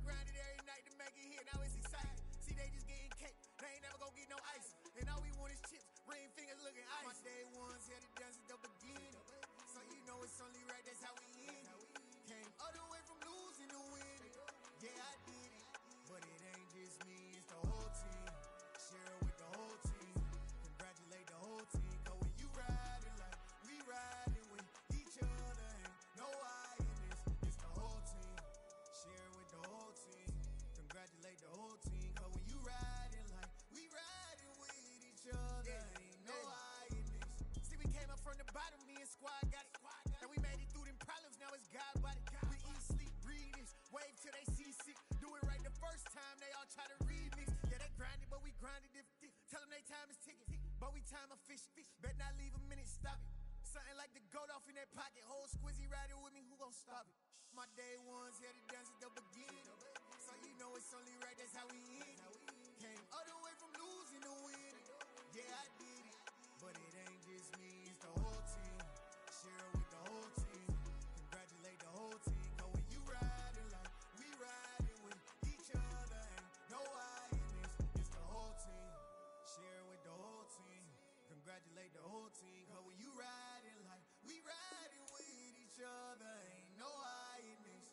grinded every night to make it here, now it's exciting. See, they just getting cake, they ain't never gonna get no ice. And all we want is chips, ring fingers looking ice. My day ones had it done since the beginning. So you know it's only right, that's how we end it. Came all the way from losing to winning. Yeah, I did it. But it ain't just me, it's the whole team. Share it with the whole team. Congratulate the whole team. Cause when you riding like we riding with each other, ain't no I in this. It's the whole team. Share it with the whole team. Congratulate the whole team. Cause when you riding like we riding with each other, ain't no I in this. See, we came up from the bottom, me and squad got it. And we made it through them problems, now it's God body. We eat, sleep, breathe this. Wave till they see sick. Do it right the first time, they all try to remix. Yeah, they grinded, but we grinded different. Tell them they time is ticking, but we time a fish. Bet not leave a minute, stop it. Something like the goat off in that pocket. Whole squizzy riding with me, who gon' stop it? My day ones had it done since the beginning. So you know it's only right, that's how we end it. Came all the way from losing to winning. Yeah, I did it. But it ain't just me, it's the whole team. Share it with the whole team. Congratulate the whole team. Cause when you riding like we riding with each other, ain't no I in this. It's the whole team. Share it with the whole team. Congratulate the whole team. Cause when you riding like we riding with each other, ain't no I in this.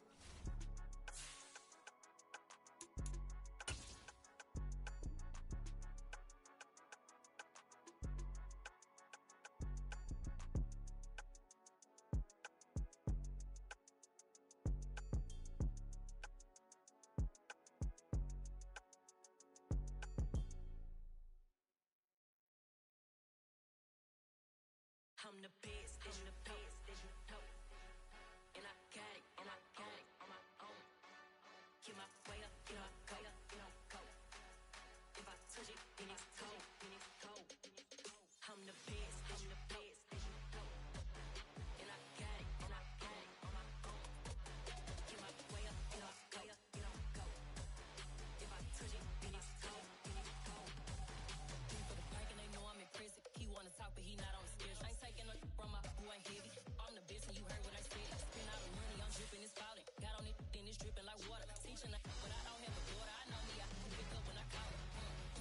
I'm the best, I'm the best, and I got it, and I got it on my own. Get my way up, get my go, go. If I touch it, then it's cold, then it's cold. I'm the best, I'm the best, and I got it, and I got it on my own. Get my way up, get my go. If I touch it, then it's cold, then it's cold. For the bank and they know I'm in prison. He wanna talk, but he not on the schedule. I ain't taking no from my who ain't heavy. I'm the best and you heard what I said. Spend all the money, I'm dripping, it's falling. Got on it, then it's dripping like water. Teaching but I don't have a daughter. I know me, I can pick up when I call her.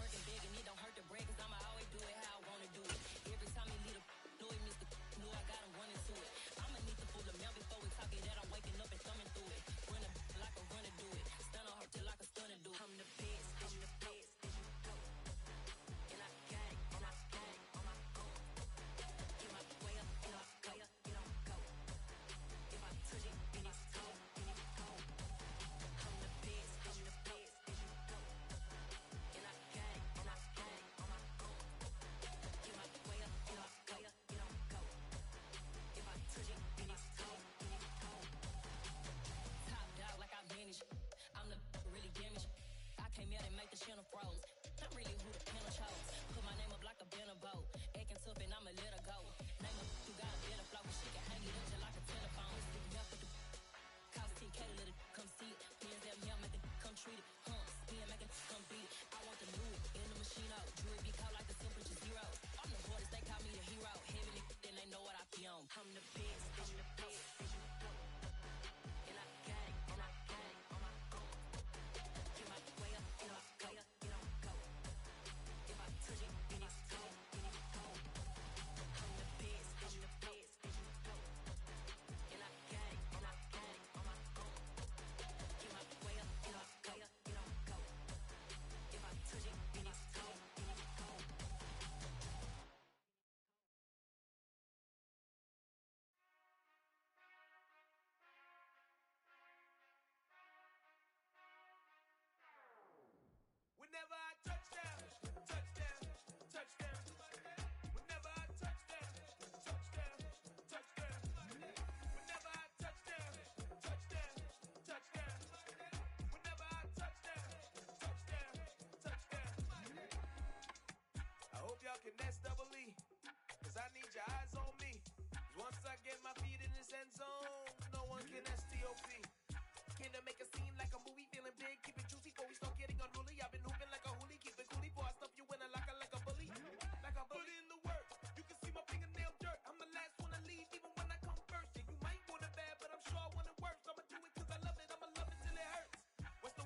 Working big and it don't hurt to break, cause I'ma always do it how I wanna do it. Every time he lead a know he missed the knew I got him running to it. I'ma need to pull the mail before we talk it that I'm waking up and thumbing through it. Run like a runner do it. Stun on her till like a stunner do it. I'm the best, I'm the best. And I got it, and I got it on my own. Get my way up, get my go. If I touch it, then it's cold, then it's cold. I'm the best, I'm the best. And I got it, and I got it on my own. Get my way up, get my go. If I touch it, then it's cold, then it's cold. Top dog like I manage. I'm the really damaged. I came out and make the channel froze. I'm really who the panel chose. Put my name up like a banner boat. Acting tough and I'ma let her go. Name her who got a better flow, but she can hang it up just like a telephone. Sticking up with the cost 10K to let it come see it. Hands that here, make it come treat it. Spin, make it come beat it. I want the new in the machine out. Jewelry be caught like the temperature zero. I'm the hardest, they call me the hero. Heaven, then they know what I be on. I'm the best, I'm the best. And I got it, and I got it on my own. Get my way up, get my go. If I touch it, then it's cold, then it's cold. I'm the best, I'm the best. And I got it, and I got it on my own. Get my way up, get my go. If I touch it, then it's cold, then it's cold. Whenever I touchdown. Whenever I touchdown. Whenever I touchdown. Whenever I touchdown. I hope y'all can nest double E, cause I need your eyes on me. Cause once I get my feet in this end zone, no one can STOP. Came to make a scene like a movie, feeling big, keep it juicy before we start getting unruly. I've been hooping like a hoolie, keep it coolie before I stuff you in a locker like a bully. Like a bully. Put in the work, you can see my fingernail dirt. I'm the last one to leave, even when I come first. Yeah, you might want it bad, but I'm sure I want it worse. I'ma do it cause I love it, I'ma love it till it hurts. What's the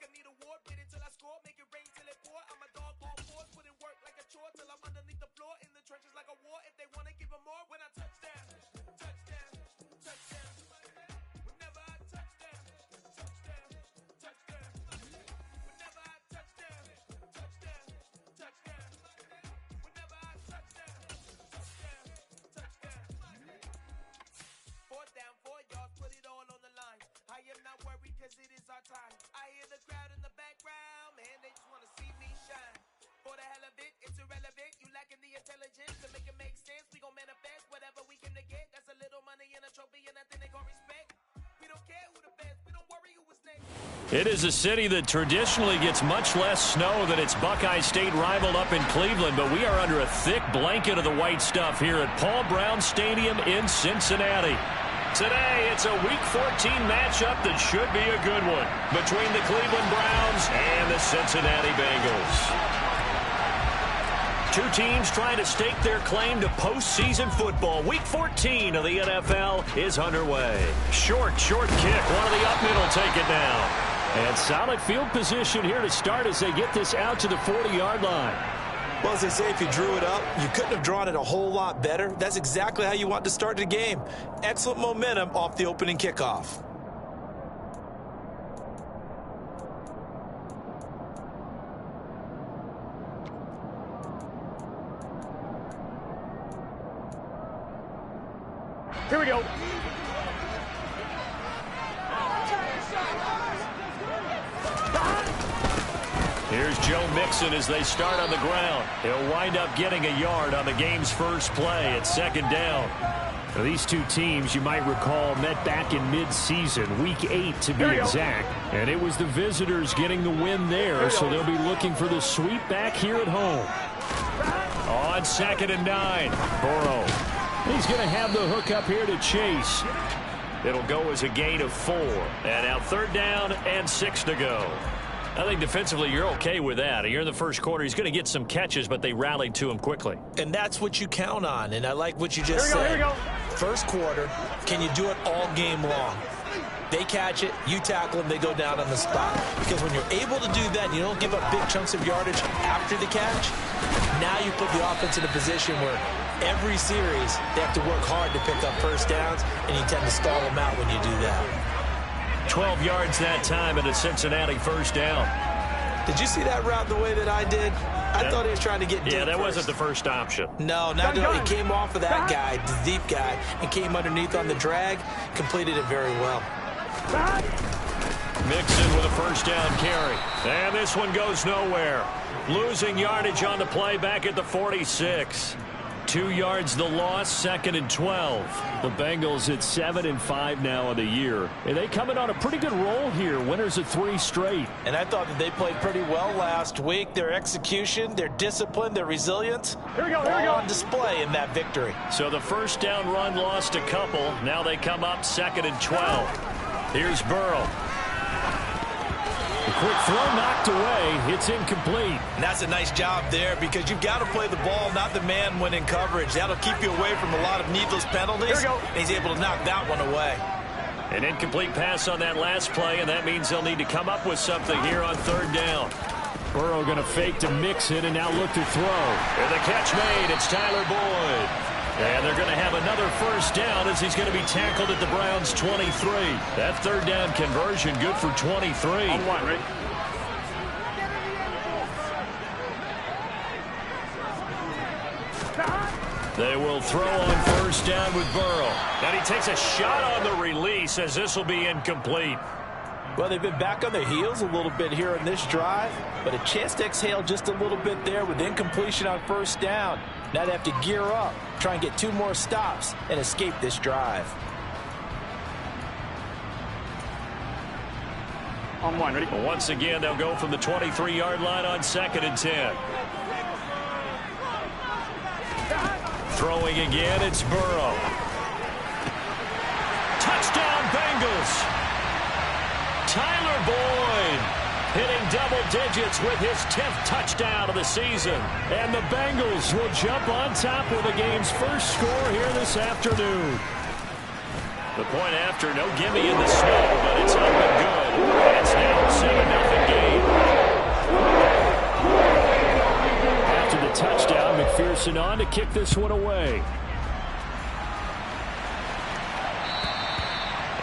a need award, wait until I score, make it rain till it pour. I'm a dog all fours, put in work like a chore till I'm underneath the floor, in the trenches like a war. If they want to give them more, when I touch down, touchdown, touchdown. Whenever I touch down, touchdown, touchdown. Whenever I touch down, touchdown, touchdown. Whenever I touch down, touchdown, touchdown. Fourth down, 4 yards, put it all on the line. I am not worried cause it is our time. I hear the crowd in the background, man, they just wanna see me shine. For the hell of it, it's irrelevant. You lacking the intelligence to make it make sense. We gon' manifest whatever we came to get. That's a little money and a trophy and nothing they gon' respect. We don't care who the best, we don't worry who was next. It is a city that traditionally gets much less snow than its Buckeye State rival up in Cleveland, but we are under a thick blanket of the white stuff here at Paul Brown Stadium in Cincinnati. Today, it's a Week 14 matchup that should be a good one between the Cleveland Browns and the Cincinnati Bengals. Two teams trying to stake their claim to postseason football. Week 14 of the NFL is underway. Short kick. One of the up middle take it down. And solid field position here to start as they get this out to the 40-yard line. Well, as they say, if you drew it up, you couldn't have drawn it a whole lot better. That's exactly how you want to start the game. Excellent momentum off the opening kickoff. Here we go. Here's Joe Mixon as they start on the ground. He'll wind up getting a yard on the game's first play at second down. Now, these two teams, you might recall, met back in mid-season, Week 8 to be exact. And it was the visitors getting the win there, so they'll be looking for the sweep back here at home. On 2nd and 9, Burrow. He's going to have the hook up here to Chase. It'll go as a gain of 4. And now 3rd down and 6 to go. I think defensively you're okay with that. Here in the first quarter, he's going to get some catches, but they rallied to him quickly. And that's what you count on, and I like what you just said. Here we go. First quarter, can you do it all game long? They catch it, you tackle them, they go down on the spot. Because when you're able to do that, and you don't give up big chunks of yardage after the catch, now you put the offense in a position where every series they have to work hard to pick up first downs, and you tend to stall them out when you do that. 12 yards that time and a Cincinnati first down. Did you see that route the way that I did? I thought he was trying to get deep. Yeah, that first. Wasn't the first option. No, he came off of that guy, the deep guy, and came underneath on the drag, completed it very well. Mixon with a first down carry. And this one goes nowhere. Losing yardage on the play back at the 46. 2 yards the loss, 2nd and 12. The Bengals at 7-5 now in the year. And they coming on a pretty good roll here. Winners of 3 straight. And I thought that they played pretty well last week. Their execution, their discipline, their resilience, all on display in that victory. So the first down run lost a couple. Now they come up 2nd and 12. Here's Burrow. A quick throw knocked away. It's incomplete. And that's a nice job there because you've got to play the ball, not the man when in coverage. That'll keep you away from a lot of needless penalties. Here we go. And he's able to knock that one away. An incomplete pass on that last play, and that means they'll need to come up with something here on 3rd down. Burrow going to fake to Mixon and now look to throw. And the catch made. It's Tyler Boyd. And they're going to have another first down as he's going to be tackled at the Browns' 23. That 3rd down conversion good for 23. On 1, right? They will throw on first down with Burrow. And he takes a shot on the release as this will be incomplete. Well, they've been back on their heels a little bit here in this drive, but a chance to exhale just a little bit there with incompletion on first down. Now they have to gear up, try and get 2 more stops and escape this drive. On 1, ready? Well, once again, they'll go from the 23-yard line on 2nd and 10. Throwing again, it's Burrow. Touchdown, Bengals! Tyler Boyd hitting double digits with his 10th touchdown of the season. And the Bengals will jump on top with the game's first score here this afternoon. The point after, no gimme in the snow, but it's up and good. And it's now a 7-0 game. touchdown. McPherson on to kick this one away.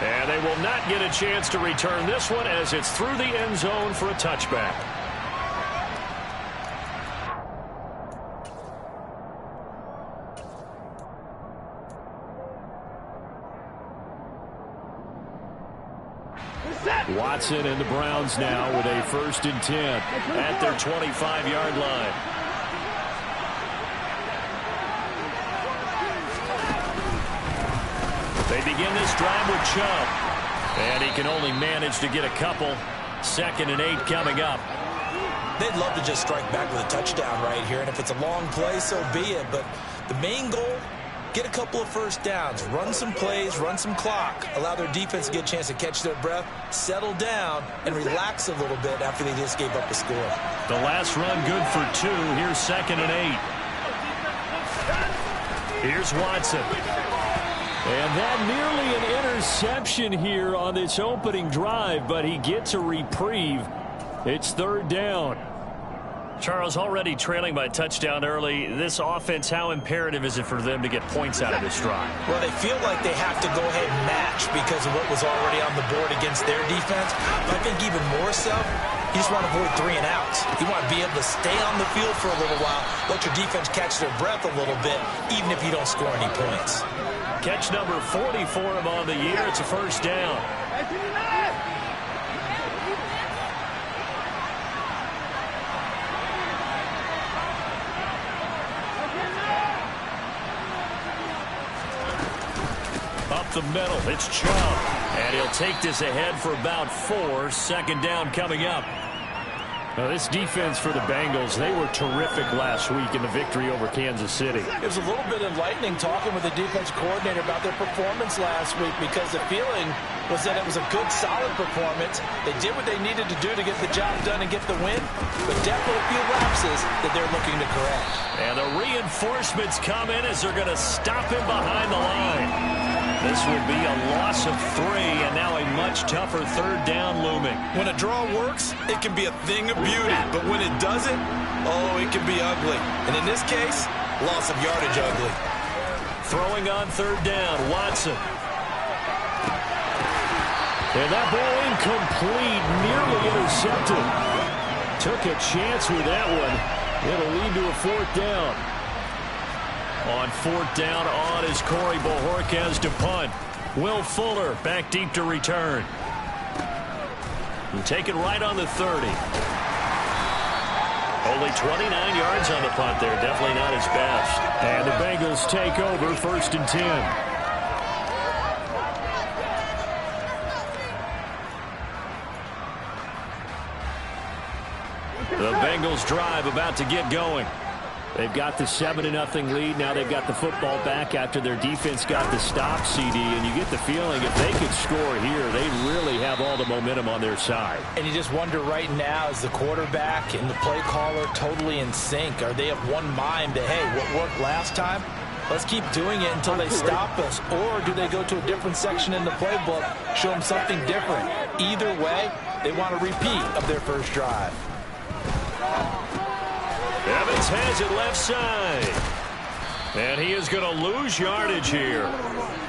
And they will not get a chance to return this one as it's through the end zone for a touchback. Watson and the Browns now with a 1st and 10 at their 25-yard line. They begin this drive with Chubb. And he can only manage to get a couple. 2nd and 8 coming up. They'd love to just strike back with a touchdown right here. And if it's a long play, so be it. But the main goal, get a couple of first downs, run some plays, run some clock, allow their defense to get a chance to catch their breath, settle down, and relax a little bit after they just gave up a score. The last run good for 2. Here's 2nd and 8. Here's Watson. And that nearly an interception here on this opening drive, but he gets a reprieve. It's 3rd down. Charles, already trailing by a touchdown early. This offense, how imperative is it for them to get points out of this drive? Well, they feel like they have to go ahead and match because of what was already on the board against their defense. But I think even more so, you just want to avoid 3 and outs. You want to be able to stay on the field for a little while, let your defense catch their breath a little bit, even if you don't score any points. Catch number 40 for him on the year. It's a 1st down. Up the middle, it's Chubb. And he'll take this ahead for about 4. 2nd down coming up. Now, this defense for the Bengals, they were terrific last week in the victory over Kansas City. It was a little bit enlightening talking with the defense coordinator about their performance last week because the feeling was that it was a good, solid performance. They did what they needed to do to get the job done and get the win, but definitely a few lapses that they're looking to correct. And the reinforcements come in as they're going to stop him behind the line. This will be a loss of 3, and now a much tougher 3rd down looming. When a draw works, it can be a thing of beauty, but when it doesn't, oh, it can be ugly. And in this case, loss of yardage ugly. Throwing on 3rd down, Watson. And that ball incomplete, nearly intercepted. Took a chance with that one. It'll lead to a 4th down. On 4th down, on is Corey Bojorquez to punt. Will Fuller back deep to return. And take it right on the 30. Only 29 yards on the punt there. Definitely not his best. And the Bengals take over 1st and 10. The Bengals drive about to get going. They've got the 7-0 lead. Now they've got the football back after their defense got the stop, CD. And you get the feeling if they could score here, they really have all the momentum on their side. And you just wonder right now, is the quarterback and the play caller totally in sync? Are they of one mind that, hey, what worked last time? Let's keep doing it until they stop us. Or do they go to a different section in the playbook, show them something different? Either way, they want a repeat of their first drive. Evans has it left side. And he is going to lose yardage here.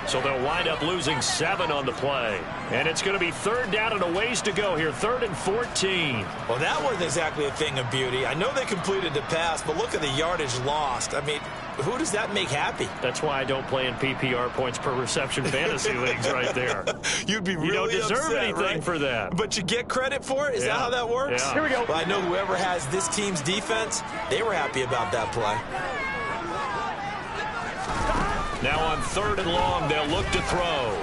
So they'll wind up losing 7 on the play. And it's going to be 3rd down and a ways to go here. 3rd and 14. Well, that wasn't exactly a thing of beauty. I know they completed the pass, but look at the yardage lost. I mean, who does that make happy? That's why I don't play in PPR points per reception fantasy leagues right there. You'd be really You don't deserve upset, anything right? for that. But you get credit for it? Is that how that works? Yeah. Here we go. Well, I know whoever has this team's defense, they were happy about that play. Now on 3rd and long, they'll look to throw.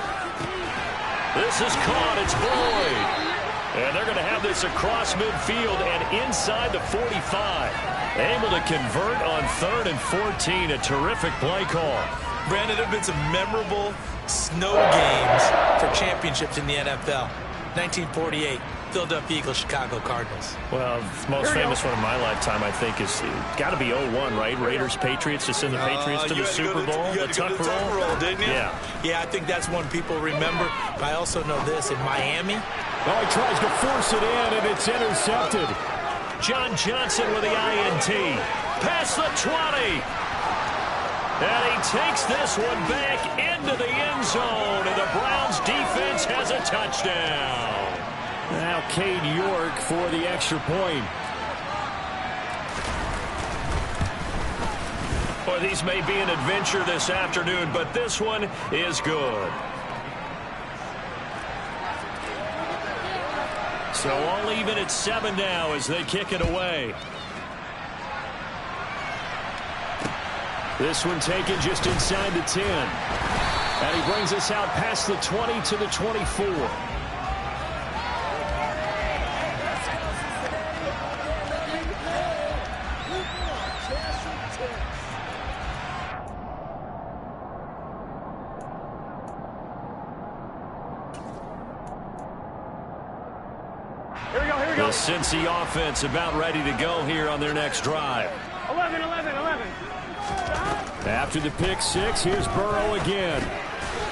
This is caught. It's Boyd. And they're going to have this across midfield and inside the 45. Able to convert on 3rd and 14. A terrific play call. Brandon, there have been some memorable snow games for championships in the NFL. 1948. Philadelphia Eagles, Chicago Cardinals. Well, the most famous one in my lifetime, I think, is got to be 01, right? Raiders, Patriots, to send the Patriots to the Super Bowl. The Tuck roll, didn't you? Yeah. Yeah, I think that's one people remember. But I also know this. In Miami, oh, he tries to force it in, and it's intercepted. John Johnson with the INT. past the 20. And he takes this one back into the end zone, and the Browns defense has a touchdown. Now Cade York for the extra point. Boy, these may be an adventure this afternoon, but this one is good. So all even at 7 now as they kick it away. This one taken just inside the 10. And he brings us out past the 20 to the 24. Here we go, here we go. The Cincy offense about ready to go here on their next drive. 11. After the pick six, here's Burrow again.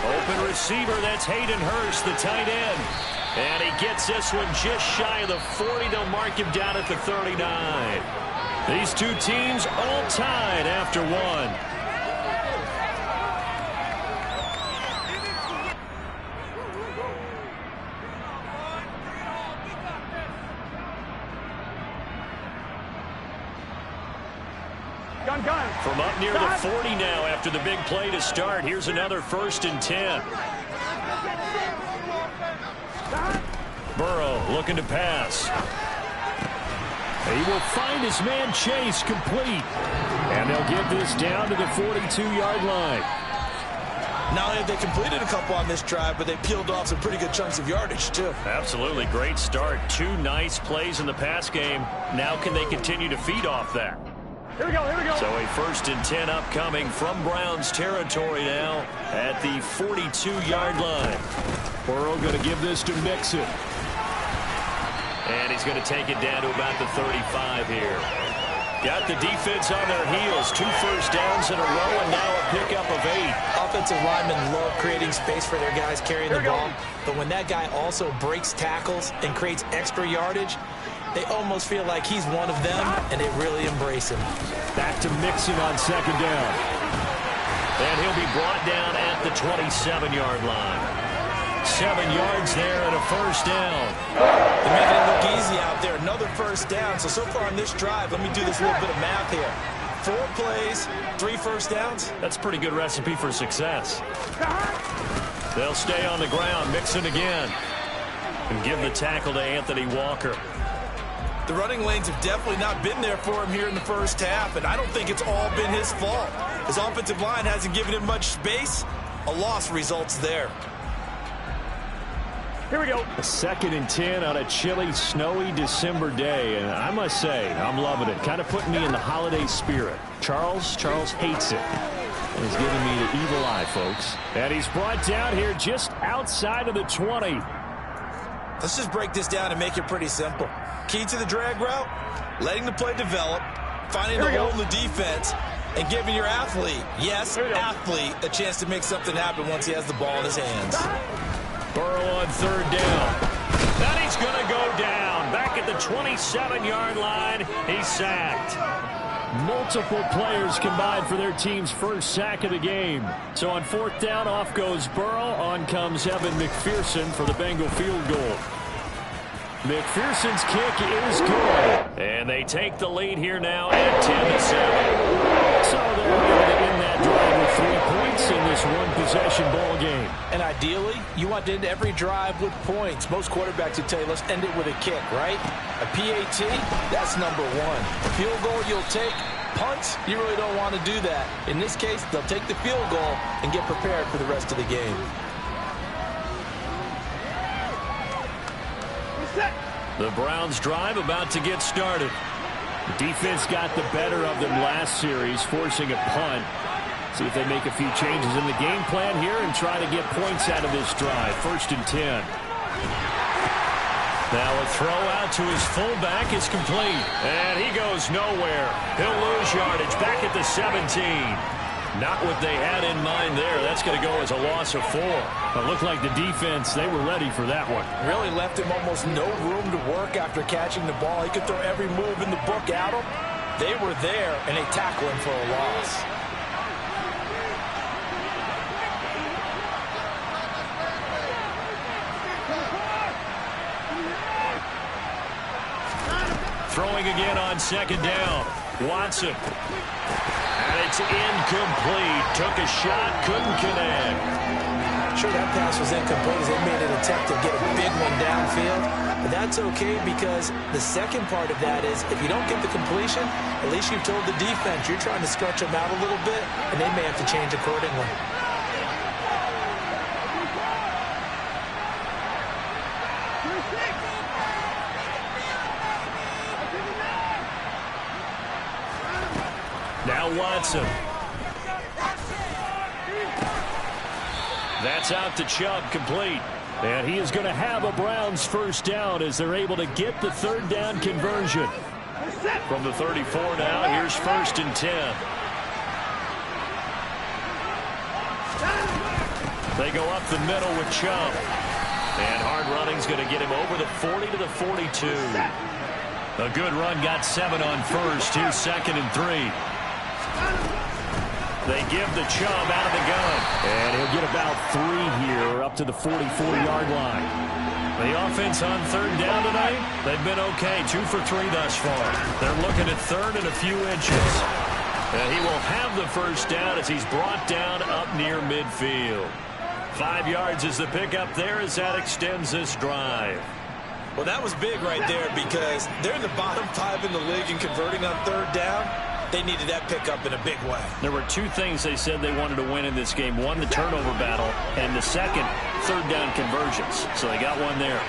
Open receiver, that's Hayden Hurst, the tight end. And he gets this one just shy of the 40. They'll mark him down at the 39. These two teams all tied after one. Gun. From up near the 40 now after the big play to start. Here's another 1st and 10. Burrow looking to pass. He will find his man Chase complete. And they'll get this down to the 42-yard line. Not only have they completed a couple on this drive, but they peeled off some pretty good chunks of yardage, too. Absolutely. Great start. 2 nice plays in the pass game. Now can they continue to feed off that? Here we go. So a 1st and 10 upcoming from Browns territory now at the 42-yard line. Burrow going to give this to Mixon. And he's going to take it down to about the 35 here. Got the defense on their heels. 2 first downs in a row and now a pickup of 8. Offensive linemen love creating space for their guys carrying the ball. But when that guy also breaks tackles and creates extra yardage, they almost feel like he's one of them, and they really embrace him. Back to Mixon on 2nd down. And he'll be brought down at the 27-yard line. 7 yards there and a 1st down. They're making it look easy out there. Another 1st down. So far on this drive, let me do this little bit of math here. 4 plays, 3 first downs. That's a pretty good recipe for success. They'll stay on the ground. Mixon again. And give the tackle to Anthony Walker. The running lanes have definitely not been there for him here in the first half, and I don't think it's all been his fault. His offensive line hasn't given him much space. A loss results there. Here we go. A 2nd and 10 on a chilly, snowy December day, and I must say, I'm loving it. Kind of putting me in the holiday spirit. Charles hates it. And he's giving me the evil eye, folks. And he's brought down here just outside of the 20. Let's just break this down and make it pretty simple. Key to the drag route, letting the play develop, finding the hole in the defense, and giving your athlete, yes, athlete, a chance to make something happen once he has the ball in his hands. Burrow on 3rd down. And he's going to go down. Back at the 27-yard line, he's sacked. Multiple players combined for their team's 1st sack of the game. So on 4th down, off goes Burrow. On comes Evan McPherson for the Bengal field goal. McPherson's kick is good. And they take the lead here now at 10-7. So they're able to end that drive with 3 points in this one-possession ball game. And ideally, you want to end every drive with points. Most quarterbacks would tell you, let's end it with a kick, right? A PAT, that's number 1. Field goal you'll take. Punts, you really don't want to do that. In this case, they'll take the field goal and get prepared for the rest of the game. The Browns drive about to get started. The defense got the better of them last series, forcing a punt. See if they make a few changes in the game plan here and try to get points out of this drive. 1st and 10. Now a throw out to his fullback is complete. And he goes nowhere. He'll lose yardage back at the 17. Not what they had in mind there. That's going to go as a loss of 4. It looked like the defense, they were ready for that one. Really left him almost no room to work after catching the ball. He could throw every move in the book at him. They were there, and they tackle him for a loss. Throwing again on second down. Watson. And it's incomplete. Took a shot, couldn't connect. Sure, that pass was incomplete as they made an attempt to get a big one downfield. But that's okay because the second part of that is if you don't get the completion, at least you've told the defense you're trying to stretch them out a little bit, and they may have to change accordingly. Now Watson. That's out to Chubb, complete. And he is going to have a Browns first down as they're able to get the third down conversion. From the 34 now, here's 1st and 10. They go up the middle with Chubb. And hard running's going to get him over the 40 to the 42. A good run, got 7 on first. Here's 2nd and 3. They give the Chubb out of the gun. And he'll get about 3 here up to the 44-yard line. The offense on third down tonight, they've been okay. 2 for 3 thus far. They're looking at third and a few inches. And he will have the first down as he's brought down up near midfield. 5 yards is the pickup there as that extends this drive. Well, that was big right there because they're in the bottom 5 in the league in converting on third down. They needed that pickup in a big way. There were 2 things they said they wanted to win in this game. One, the turnover battle, and the second, third down conversions. So they got one there.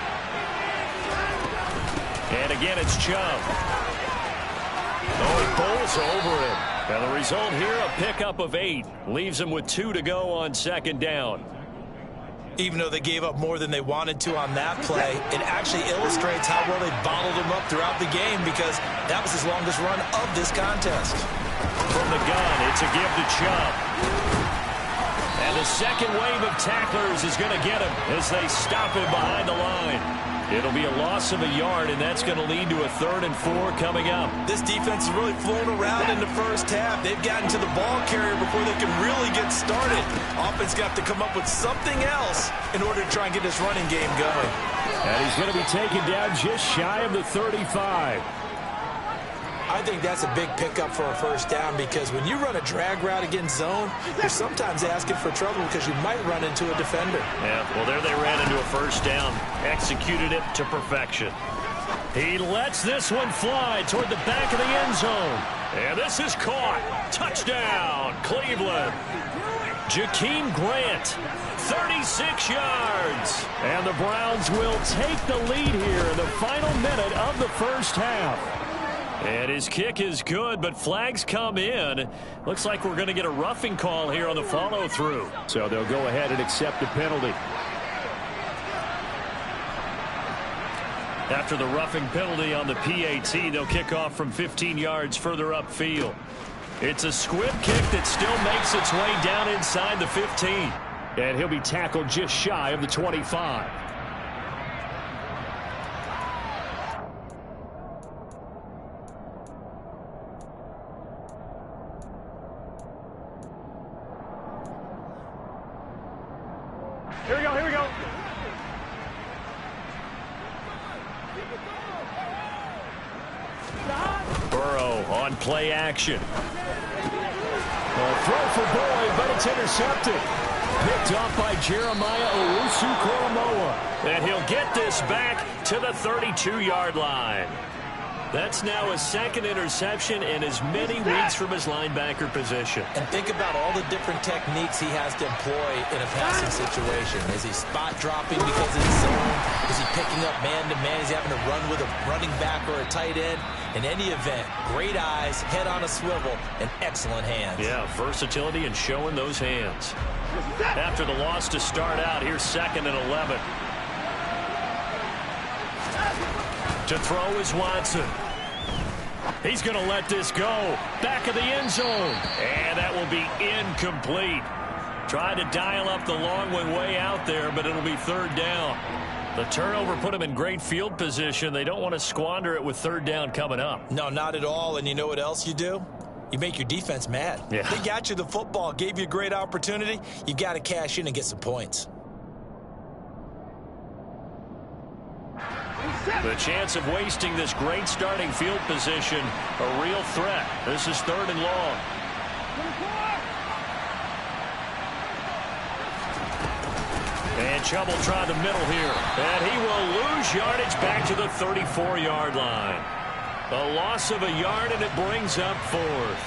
And again, it's Chubb. Oh, he bowls over him. And the result here, a pickup of 8. Leaves him with 2 to go on second down. Even though they gave up more than they wanted to on that play, it actually illustrates how well they bottled him up throughout the game because that was his longest run of this contest. From the gun, it's a give to Chubb. And the second wave of tacklers is going to get him as they stop him behind the line. It'll be a loss of a yard, and that's going to lead to a 3rd and 4 coming up. This defense has really flown around in the first half. They've gotten to the ball carrier before they can really get started. Offense got to come up with something else in order to try and get this running game going. And he's going to be taken down just shy of the 35. I think that's a big pickup for a first down because when you run a drag route against zone, you're sometimes asking for trouble because you might run into a defender. Yeah, well, there they ran into a first down. Executed it to perfection. He lets this one fly toward the back of the end zone. And this is caught. Touchdown, Cleveland. Jakeem Grant, 36 yards. And the Browns will take the lead here in the final minute of the first half. And his kick is good, but flags come in. Looks like we're going to get a roughing call here on the follow-through. So they'll go ahead and accept the penalty. After the roughing penalty on the PAT, they'll kick off from 15 yards further upfield. It's a squib kick that still makes its way down inside the 15. And he'll be tackled just shy of the 25. Here we go, here we go. Burrow on play action. A throw for Boyd, but it's intercepted. Picked off by Jeremiah Owusu-Koramoah. And he'll get this back to the 32-yard line. That's now his 2nd interception in as many weeks from his linebacker position. And think about all the different techniques he has to employ in a passing situation. Is he spot dropping because of his zone? Is he picking up man-to-man? Is he having to run with a running back or a tight end? In any event, great eyes, head on a swivel, and excellent hands. Yeah, versatility and showing those hands. After the loss to start out, here's 2nd and 11. To throw is Watson. He's going to let this go. Back of the end zone. And that will be incomplete. Tried to dial up the long one way out there, but it'll be 3rd down. The turnover put them in great field position. They don't want to squander it with third down coming up. No, not at all. And you know what else you do? You make your defense mad. Yeah. They got you the football, gave you a great opportunity. You've got to cash in and get some points. The chance of wasting this great starting field position, a real threat. This is 3rd and long. And Chubb will try the middle here. And he will lose yardage back to the 34-yard line. A loss of a yard, and it brings up 4th.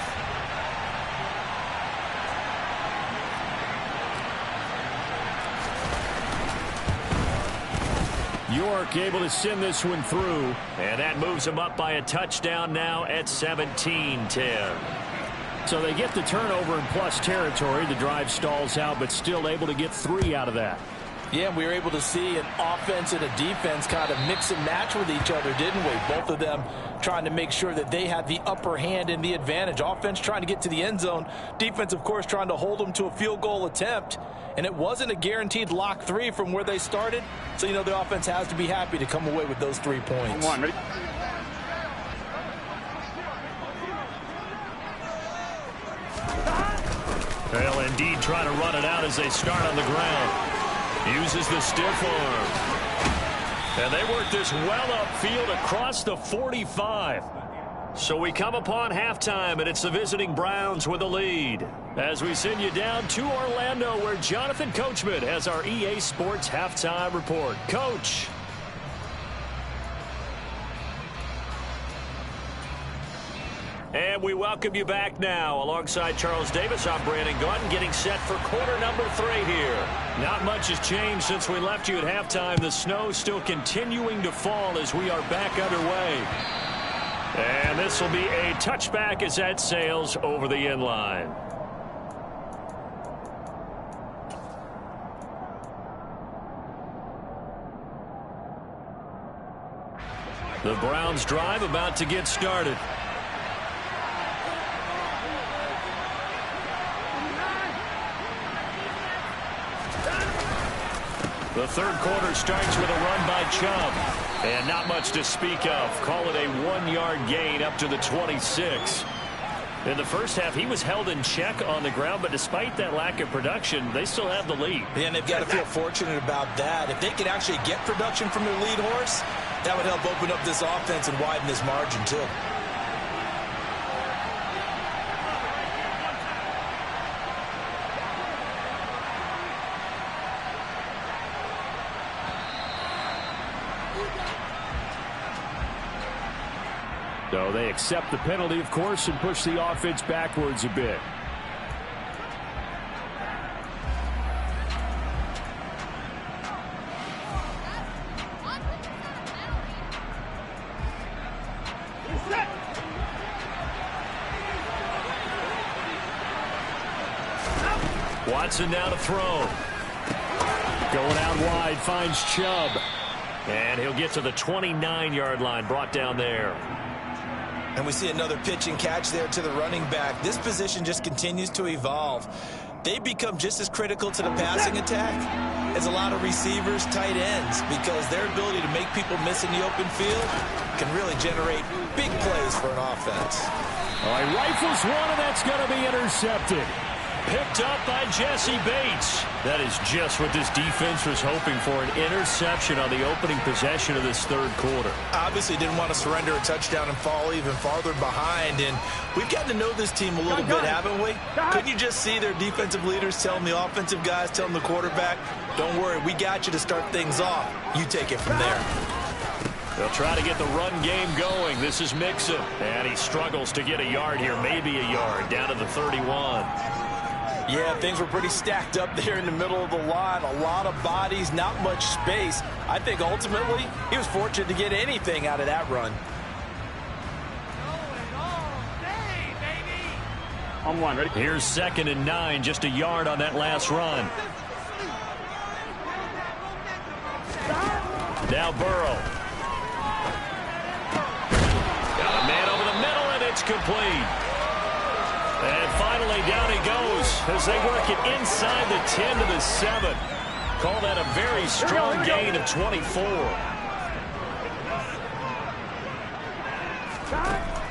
York able to send this one through, and that moves them up by a touchdown now at 17-10. So they get the turnover in plus territory. The drive stalls out, but still able to get 3 out of that. Yeah, we were able to see an offense and a defense kind of mix and match with each other, didn't we? Both of them trying to make sure that they had the upper hand and the advantage. Offense trying to get to the end zone. Defense, of course, trying to hold them to a field goal attempt. And it wasn't a guaranteed lock 3 from where they started. So, you know, the offense has to be happy to come away with those 3 points. Come on, ready? They'll indeed try to run it out as they start on the ground. Uses the stiff arm. And they work this well upfield across the 45. So we come upon halftime, and it's the visiting Browns with the lead. As we send you down to Orlando, where Jonathan Coachman has our EA Sports halftime report. Coach. And we welcome you back now. Alongside Charles Davis, I'm Brandon Gaunt, getting set for quarter number 3 here. Not much has changed since we left you at halftime. The snow still continuing to fall as we are back underway. And this will be a touchback as that sails over the end line. The Browns drive about to get started. The third quarter starts with a run by Chubb. And not much to speak of. Call it a 1-yard gain up to the 26. In the first half, he was held in check on the ground, but despite that lack of production, they still have the lead. Yeah, and they've got to feel fortunate about that. If they could actually get production from their lead horse, that would help open up this offense and widen this margin, too. So they accept the penalty, of course, and push the offense backwards a bit. Watson now to throw. Going out wide, finds Chubb. And he'll get to the 29-yard line, brought down there. And we see another pitch and catch there to the running back. This position just continues to evolve. They become just as critical to the passing attack as a lot of receivers, tight ends, because their ability to make people miss in the open field can really generate big plays for an offense. All right, rifles one, and that's going to be intercepted. Picked up by Jesse Bates. That is just what this defense was hoping for, an interception on the opening possession of this third quarter. Obviously didn't want to surrender a touchdown and fall even farther behind, and we've gotten to know this team a little bit, haven't we? Couldn't you just see their defensive leaders telling the offensive guys, telling the quarterback, don't worry, we got you to start things off. You take it from there. They'll try to get the run game going. This is Mixon, and he struggles to get a yard here, maybe a yard, down to the 31. Yeah, things were pretty stacked up there in the middle of the line. A lot of bodies, not much space. I think ultimately he was fortunate to get anything out of that run. On one, ready? Here's 2nd and 9, just a yard on that last run. Now Burrow. Got a man over the middle, and it's complete. And finally, down he goes as they work it inside the 10 to the 7. Call that a very strong gain of 24.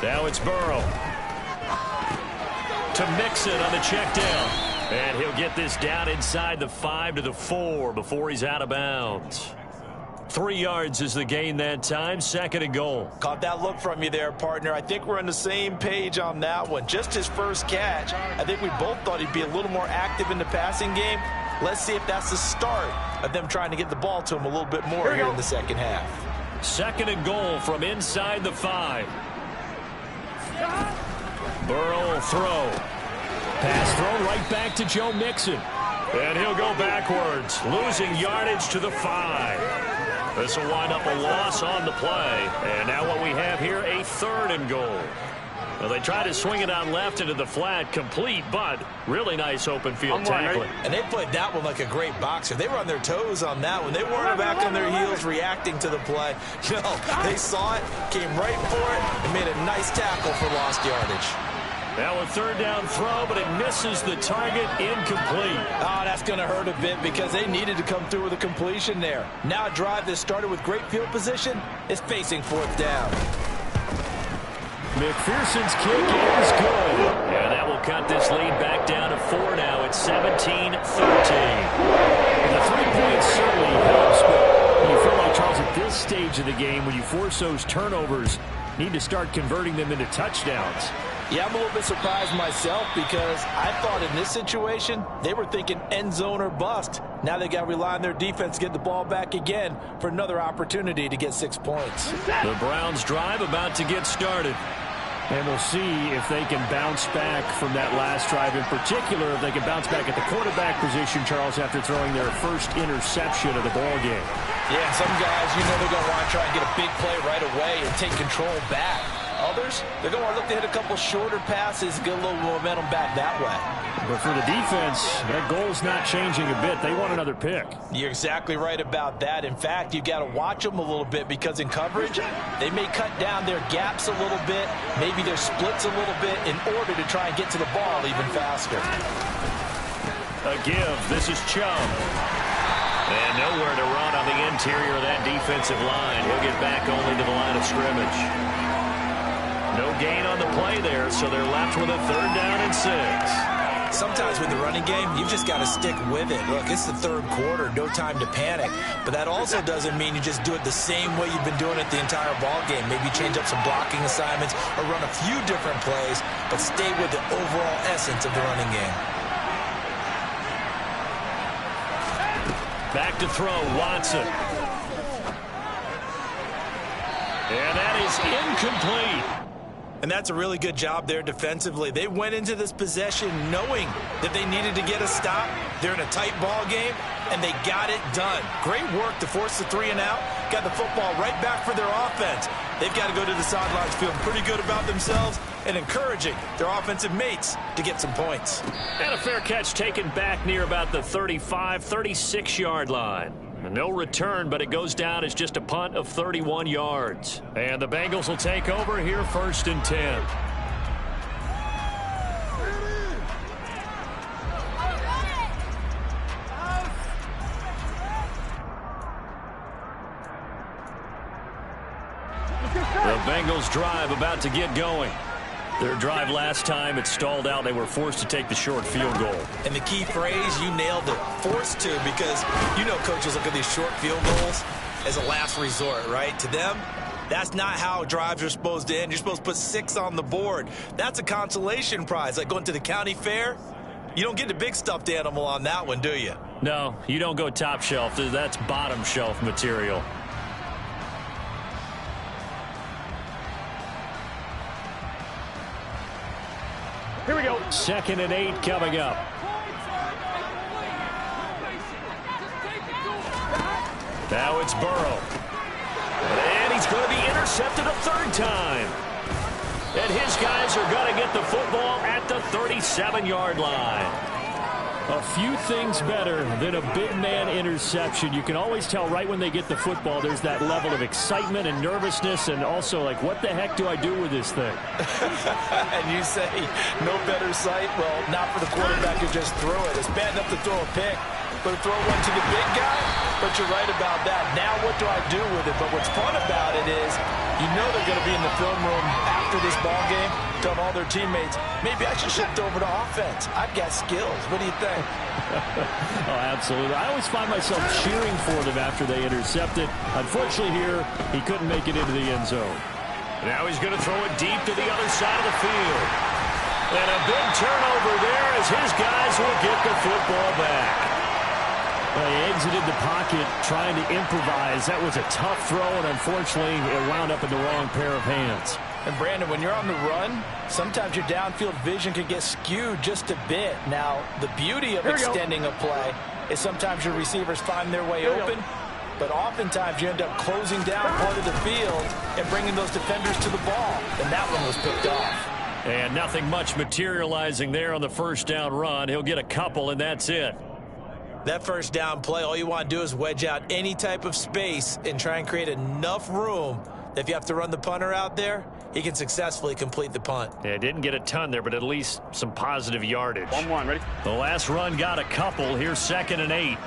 Now it's Burrow. To Mixon on the check down. And he'll get this down inside the 5 to the 4 before he's out of bounds. 3 yards is the gain that time. 2nd and goal. Caught that look from you there, partner. I think we're on the same page on that one. Just his first catch. I think we both thought he'd be a little more active in the passing game. Let's see if that's the start of them trying to get the ball to him a little bit more here in the second half. 2nd and goal from inside the 5. Burrow will throw. Pass throw right back to Joe Mixon. And he'll go backwards, losing yardage to the 5. This will wind up a loss on the play. And now what we have here, a 3rd and goal. Well, they try to swing it out left into the flat, complete, but really nice open field tackling. And they played that one like a great boxer. They were on their toes on that one. They weren't back on their heels reacting to the play. No, they saw it, came right for it, and made a nice tackle for lost yardage. Now a 3rd down throw, but it misses the target, incomplete. Oh, that's going to hurt a bit because they needed to come through with a completion there. Now a drive that started with great field position is facing 4th down. McPherson's kick is good. And that will cut this lead back down to 4 now. It's 17-13. And the 3 points certainly helps, but you feel like, Charles, at this stage of the game, when you force those turnovers, need to start converting them into touchdowns. Yeah, I'm a little bit surprised myself because I thought in this situation, they were thinking end zone or bust. Now they got to rely on their defense to get the ball back again for another opportunity to get 6 points. The Browns drive about to get started. And they'll see if they can bounce back from that last drive. In particular, if they can bounce back at the quarterback position, Charles, after throwing their first interception of the ball game. Yeah, some guys, they're going to want to try and get a big play right away and take control back. Others, they're going to want to look to hit a couple shorter passes, get a little momentum back that way. But for the defense, that goal's not changing a bit. They want another pick. You're exactly right about that. In fact, you got to watch them a little bit because in coverage, they may cut down their gaps a little bit, maybe their splits a little bit in order to try and get to the ball even faster. A give. This is Chubb. And nowhere to run on the interior of that defensive line. He'll get back only to the line of scrimmage. No gain on the play there, so they're left with a 3rd down and 6. Sometimes with the running game, you've just got to stick with it. Look, it's the 3rd quarter, no time to panic. But that also doesn't mean you just do it the same way you've been doing it the entire ball game. Maybe change up some blocking assignments or run a few different plays, but stay with the overall essence of the running game. Back to throw, Watson. And that is incomplete. And that's a really good job there defensively. They went into this possession knowing that they needed to get a stop. They're in a tight ball game, and they got it done. Great work to force the 3 and out. Got the football right back for their offense. They've got to go to the sidelines feeling pretty good about themselves and encouraging their offensive mates to get some points. And a fair catch taken back near about the 35, 36-yard line. No return, but it goes down as just a punt of 31 yards. And the Bengals will take over here 1st and 10. The Bengals drive about to get going. Their drive last time, it stalled out. They were forced to take the short field goal. And the key phrase, you nailed it, forced to, because coaches look at these short field goals as a last resort, right? To them, that's not how drives are supposed to end. You're supposed to put 6 on the board. That's a consolation prize, like going to the county fair. You don't get the big stuffed animal on that one, do you? No, you don't go top shelf. That's bottom shelf material. Here we go. 2nd and 8 coming up. Now it's Burrow. And he's going to be intercepted a 3rd time. And his guys are going to get the football at the 37-yard line. A few things better than a big man interception. You can always tell right when they get the football, there's that level of excitement and nervousness, and also like, what the heck do I do with this thing? And you say, no better sight? Well, not for the quarterback who just threw it. It's bad enough to throw a pick, but throw one to the big guy. But you're right about that. Now what do I do with it? But what's fun about it is you know they're going to be in the film room after this ball game, telling all their teammates, maybe I should shift over to offense. I've got skills. What do you think? Oh, absolutely. I always find myself cheering for them after they intercept it. Unfortunately here, he couldn't make it into the end zone. Now he's going to throw it deep to the other side of the field. And a big turnover there as his guys will get the football back. Well, he exited the pocket trying to improvise. That was a tough throw, and unfortunately, it wound up in the wrong pair of hands. And, Brandon, when you're on the run, sometimes your downfield vision can get skewed just a bit. Now, the beauty of extending a play is sometimes your receivers find their way open, but oftentimes you end up closing down part of the field and bringing those defenders to the ball, and that one was picked off. And nothing much materializing there on the first down run. He'll get a couple, and that's it. That first down play, all you want to do is wedge out any type of space and try and create enough room that if you have to run the punter out there, he can successfully complete the punt. Yeah, didn't get a ton there, but at least some positive yardage. 1-1, ready? The last run got a couple. Here's 2nd and 8.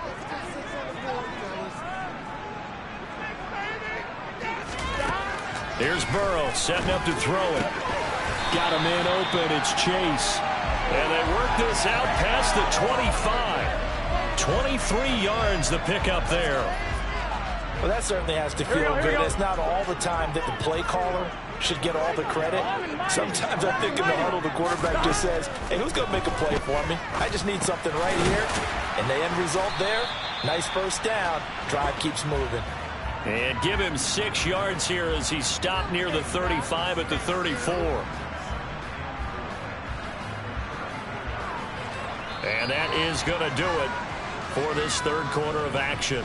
Here's Burrow setting up to throw it. Got a man open. It's Chase. And they work this out past the 25. 23 yards the pickup there. Well, that certainly has to feel good. It's not all the time that the play caller should get all the credit. Sometimes I think in the huddle, the quarterback just says, hey, who's going to make a play for me? I just need something right here. And the end result there, nice first down. Drive keeps moving. And give him 6 yards here as he stopped near the 35 at the 34. And that is going to do it for this third quarter of action.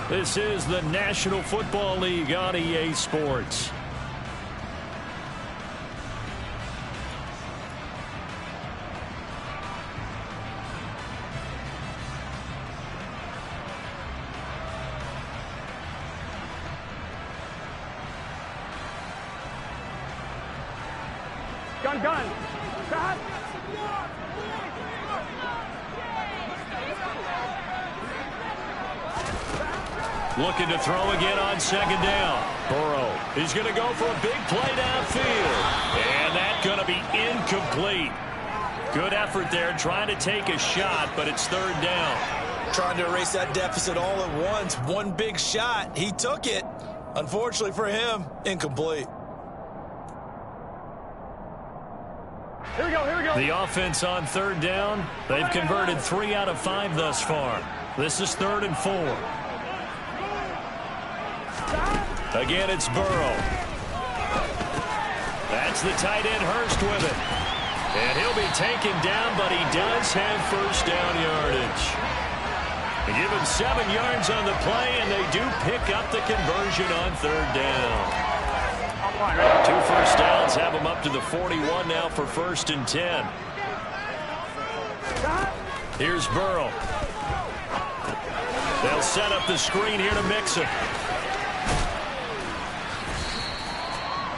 This is the National Football League on EA Sports. Gun. Stop. Looking to throw again on 2nd down. Burrow, he's going to go for a big play downfield. And that's going to be incomplete. Good effort there, trying to take a shot, but it's 3rd down. Trying to erase that deficit all at once. One big shot. He took it. Unfortunately for him, incomplete. Here we go. The offense on 3rd down. They've converted 3 out of 5 thus far. This is 3rd and 4. Again, it's Burrow. That's the tight end Hurst with it. And he'll be taken down, but he does have first down yardage. They give him 7 yards on the play, and they do pick up the conversion on 3rd down. 2 first downs have him up to the 41 now for 1st and 10. Here's Burrow. They'll set up the screen here to Mixon.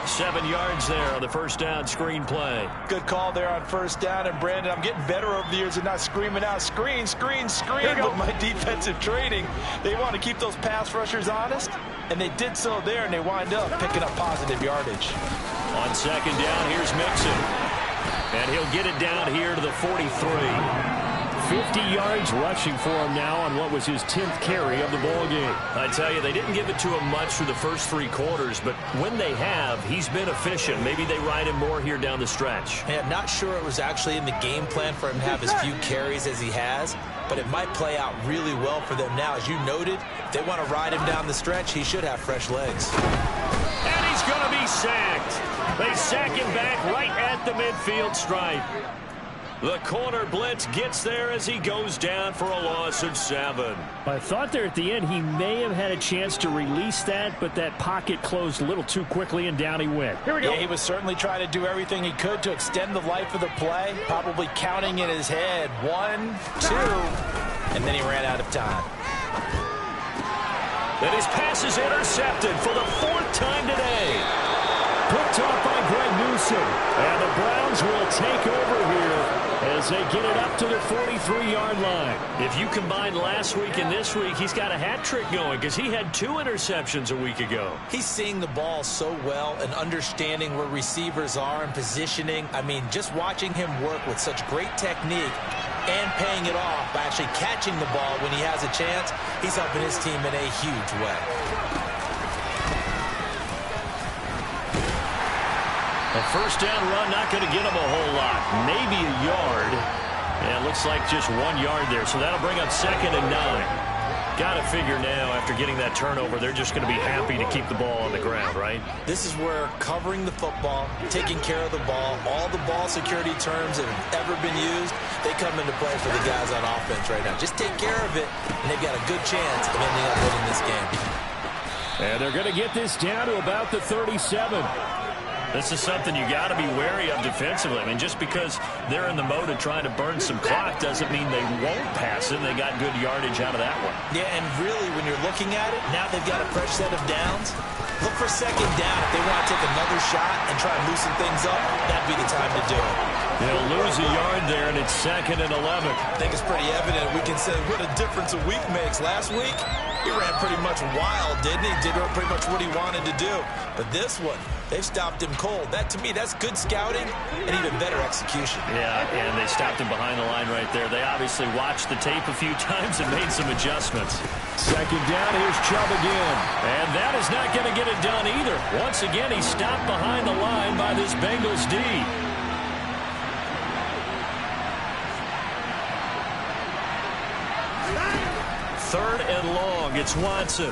7 yards there on the first down screen play. Good call there on 1st down. And, Brandon, I'm getting better over the years and not screaming out screen. But my defensive training, they want to keep those pass rushers honest. And they did so there, and they wind up picking up positive yardage. On 2nd down, here's Mixon. And he'll get it down here to the 43. 50 yards rushing for him now on what was his 10th carry of the ball game. I tell you, they didn't give it to him much for the first 3 quarters, but when they have, he's been efficient. Maybe they ride him more here down the stretch. Hey, I'm not sure it was actually in the game plan for him to have as few carries as he has, but it might play out really well for them now. As you noted, if they want to ride him down the stretch, he should have fresh legs. And he's going to be sacked. They sack him back right at the midfield stripe. The corner blitz gets there as he goes down for a loss of 7. I thought there at the end he may have had a chance to release that, but that pocket closed a little too quickly, and down he went. Here we go. Yeah, he was certainly trying to do everything he could to extend the life of the play, probably counting in his head 1, 2, and then he ran out of time. And his pass is intercepted for the 4th time today. Picked off by Greg Newsome. And the Browns will take over here as they get it up to the 43-yard line. If you combine last week and this week, he's got a hat trick going because he had 2 interceptions a week ago. He's seeing the ball so well and understanding where receivers are and positioning. I mean, just watching him work with such great technique and paying it off by actually catching the ball when he has a chance, he's helping his team in a huge way. A first down run, not going to get him a whole lot. Maybe a yard. And it looks like just 1 yard there. So that'll bring up 2nd and 9. Got to figure now, after getting that turnover, they're just going to be happy to keep the ball on the ground, right? This is where covering the football, taking care of the ball, all the ball security terms that have ever been used, they come into play for the guys on offense right now. Just take care of it, and they've got a good chance of ending up winning this game. And they're going to get this down to about the 37. This is something you got to be wary of defensively. I mean, just because they're in the mode of trying to burn some clock doesn't mean they won't pass it. They got good yardage out of that one. Yeah, and really, when you're looking at it, now they've got a fresh set of downs. Look for 2nd down. If they want to take another shot and try and loosen things up, that'd be the time to do it. They'll lose a yard there, and it's 2nd and 11. I think it's pretty evident. We can say what a difference a week makes. Last week, he ran pretty much wild, didn't he? Did pretty much what he wanted to do. But this one, they've stopped him cold. That, to me, that's good scouting and even better execution. Yeah, and they stopped him behind the line right there. They obviously watched the tape a few times and made some adjustments. 2nd down, here's Chubb again. And that is not going to get it done either. Once again, he's stopped behind the line by this Bengals D. Third and long, it's Watson.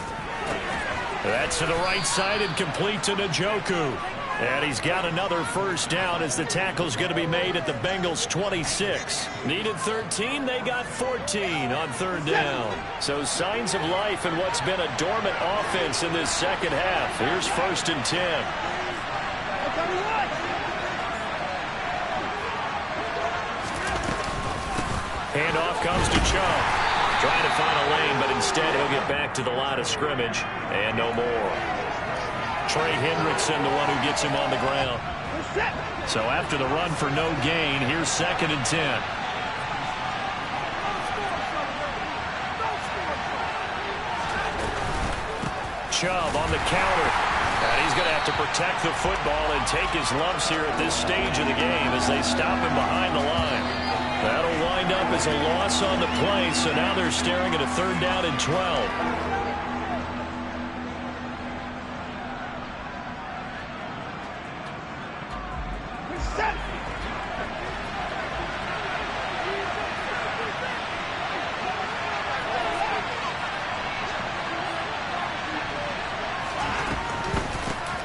That's to the right side and complete to Njoku. And he's got another first down as the tackle's going to be made at the Bengals' 26. Needed 13, they got 14 on 3rd down. So signs of life in what's been a dormant offense in this second half. Here's 1st and 10. Handoff comes to Chubb. Trying to find a lane, but instead he'll get back to the line of scrimmage. And no more. Trey Hendrickson, the one who gets him on the ground. So after the run for no gain, here's 2nd and 10. Chubb on the counter. And he's going to have to protect the football and take his lumps here at this stage of the game as they stop him behind the line. That'll wind up as a loss on the play, so now they're staring at a 3rd down and 12.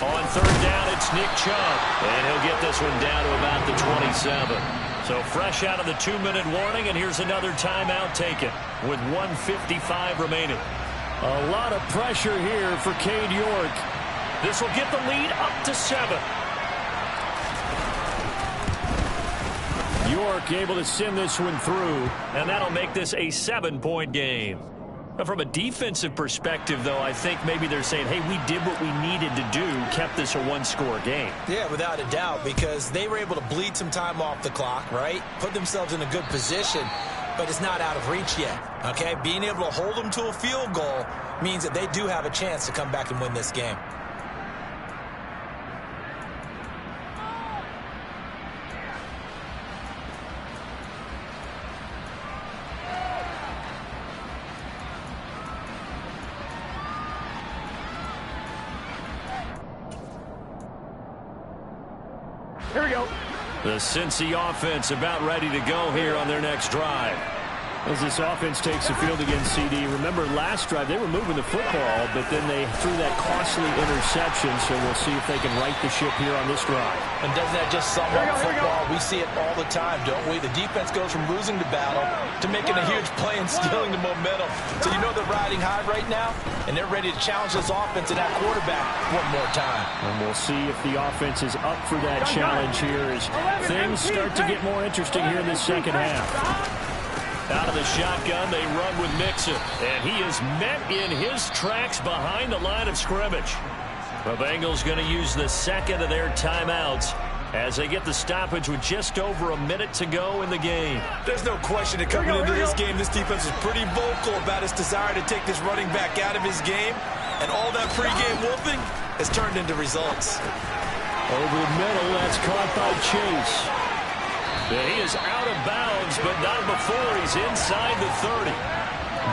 On 3rd down, it's Nick Chubb, and he'll get this one down to about the 27. So fresh out of the 2-minute warning, and here's another timeout taken with 1:55 remaining. A lot of pressure here for Cade York. This will get the lead up to 7. York able to send this one through, and that'll make this a 7-point game. Now, from a defensive perspective, though, I think maybe they're saying, hey, we did what we needed to do, kept this a 1-score game. Yeah, without a doubt, because they were able to bleed some time off the clock, right? Put themselves in a good position, but it's not out of reach yet, okay? Being able to hold them to a field goal means that they do have a chance to come back and win this game. Here we go. The Cincy offense about ready to go here on their next drive. As this offense takes the field against CD, remember last drive they were moving the football, but then they threw that costly interception, so we'll see if they can right the ship here on this drive. And doesn't that just sum up football? We see it all the time, don't we? The defense goes from losing the battle to making a huge play and stealing the momentum. So you know they're riding high right now, and they're ready to challenge this offense and that quarterback one more time. And we'll see if the offense is up for that challenge here as things start to get more interesting here in this second half. Out of the shotgun, they run with Mixon. And he is met in his tracks behind the line of scrimmage. The Bengals going to use the second of their timeouts as they get the stoppage with just over a minute to go in the game. There's no question that coming into this game, this defense was pretty vocal about its desire to take this running back out of his game, and all that pregame whooping has turned into results. Over the middle, that's caught by Chase. And he is out of bounds, but not before he's inside the 30.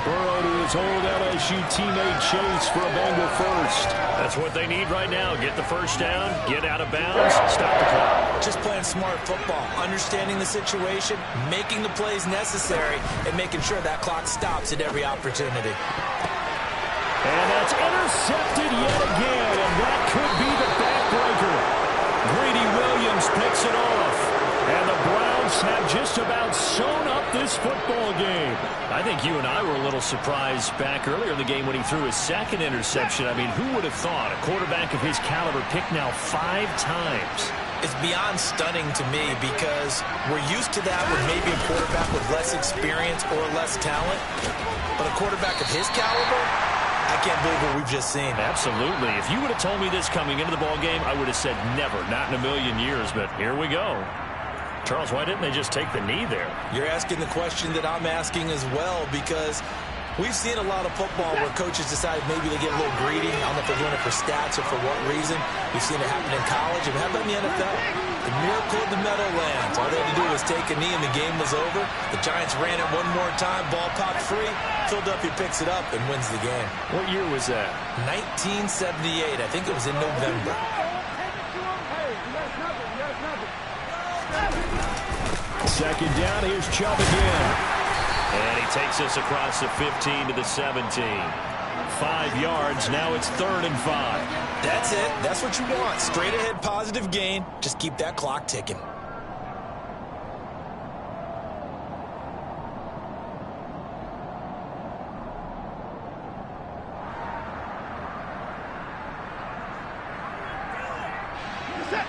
Burrow to his old LSU teammate Chase for a Bengal first. That's what they need right now. Get the first down, get out of bounds, stop the clock. Just playing smart football, understanding the situation, making the plays necessary, and making sure that clock stops at every opportunity. And that's intercepted yet again, and that could be the backbreaker. Greedy Williams picks it off, and the Browns have just about sewn up this football game. I think you and I were a little surprised back earlier in the game when he threw his second interception. I mean, who would have thought a quarterback of his caliber picked now 5 times? It's beyond stunning to me because we're used to that with maybe a quarterback with less experience or less talent. But a quarterback of his caliber, I can't believe what we've just seen. Absolutely. If you would have told me this coming into the ball game, I would have said never, not in a million years. But here we go. Charles, why didn't they just take the knee there? You're asking the question that I'm asking as well, because we've seen a lot of football where coaches decide maybe they get a little greedy. I don't know if they're doing it for stats or for what reason. We've seen it happen in college. And how about in the NFL? The miracle of the Meadowlands. All they had to do was take a knee and the game was over. The Giants ran it one more time. Ball popped free. Philadelphia picks it up and wins the game. What year was that? 1978. I think it was in November. Second down, here's Chubb again. And he takes us across the 15 to the 17. 5 yards, now it's 3rd and 5. That's it. That's what you want. Straight ahead, positive gain. Just keep that clock ticking.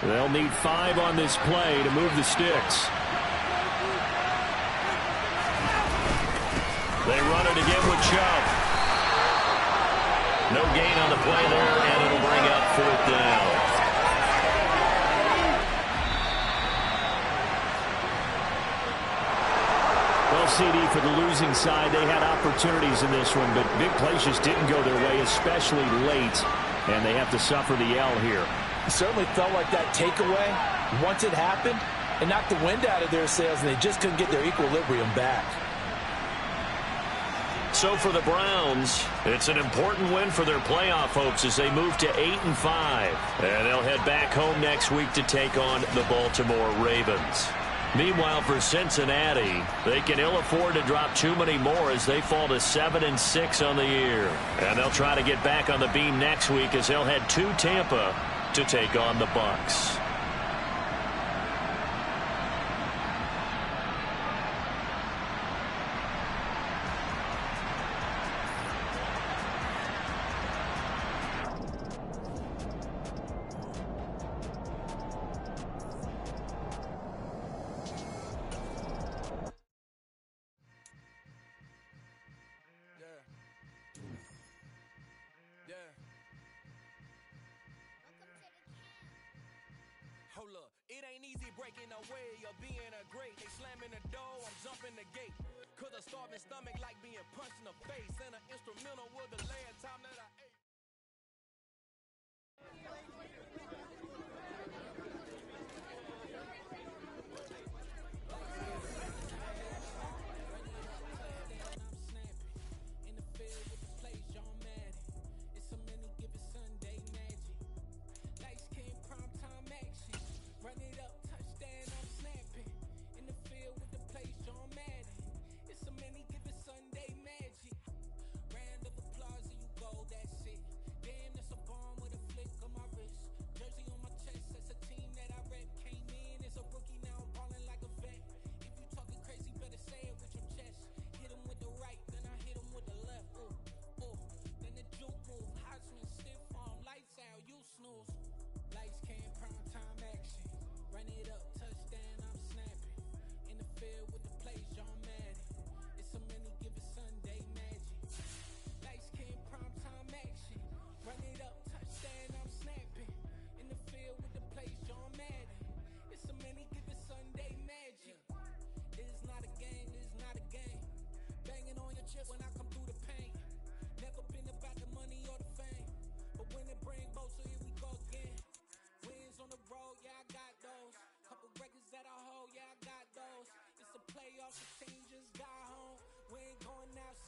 They'll need 5 on this play to move the sticks. They run it again with Chubb. No gain on the play there, and it'll bring up 4th down. Well, CD, for the losing side, they had opportunities in this one, but big plays just didn't go their way, especially late, and they have to suffer the L here. It certainly felt like that takeaway, once it happened, it knocked the wind out of their sails, and they just couldn't get their equilibrium back. So for the Browns, it's an important win for their playoff hopes as they move to 8-5. And they'll head back home next week to take on the Baltimore Ravens. Meanwhile, for Cincinnati, they can ill afford to drop too many more as they fall to 7-6 on the year. And they'll try to get back on the beam next week as they'll head to Tampa to take on the Bucs. Hold up, it ain't easy breaking away or being a great. They slamming the door, I'm jumping the gate. Cause a starving stomach like being punched in the face. And an instrumental was the last time that I ate.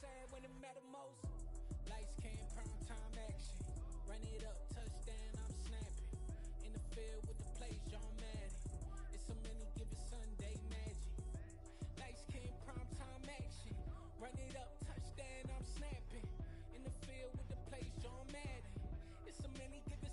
sad when it matter most. Lights came, prime time action. Run it up, touchdown, I'm snapping. In the field with the plays, John Madden. It's so many given Sunday magic. Lights came, prime time action. Run it up, touchdown, I'm snapping. In the field with the plays, John Madden. It's so many given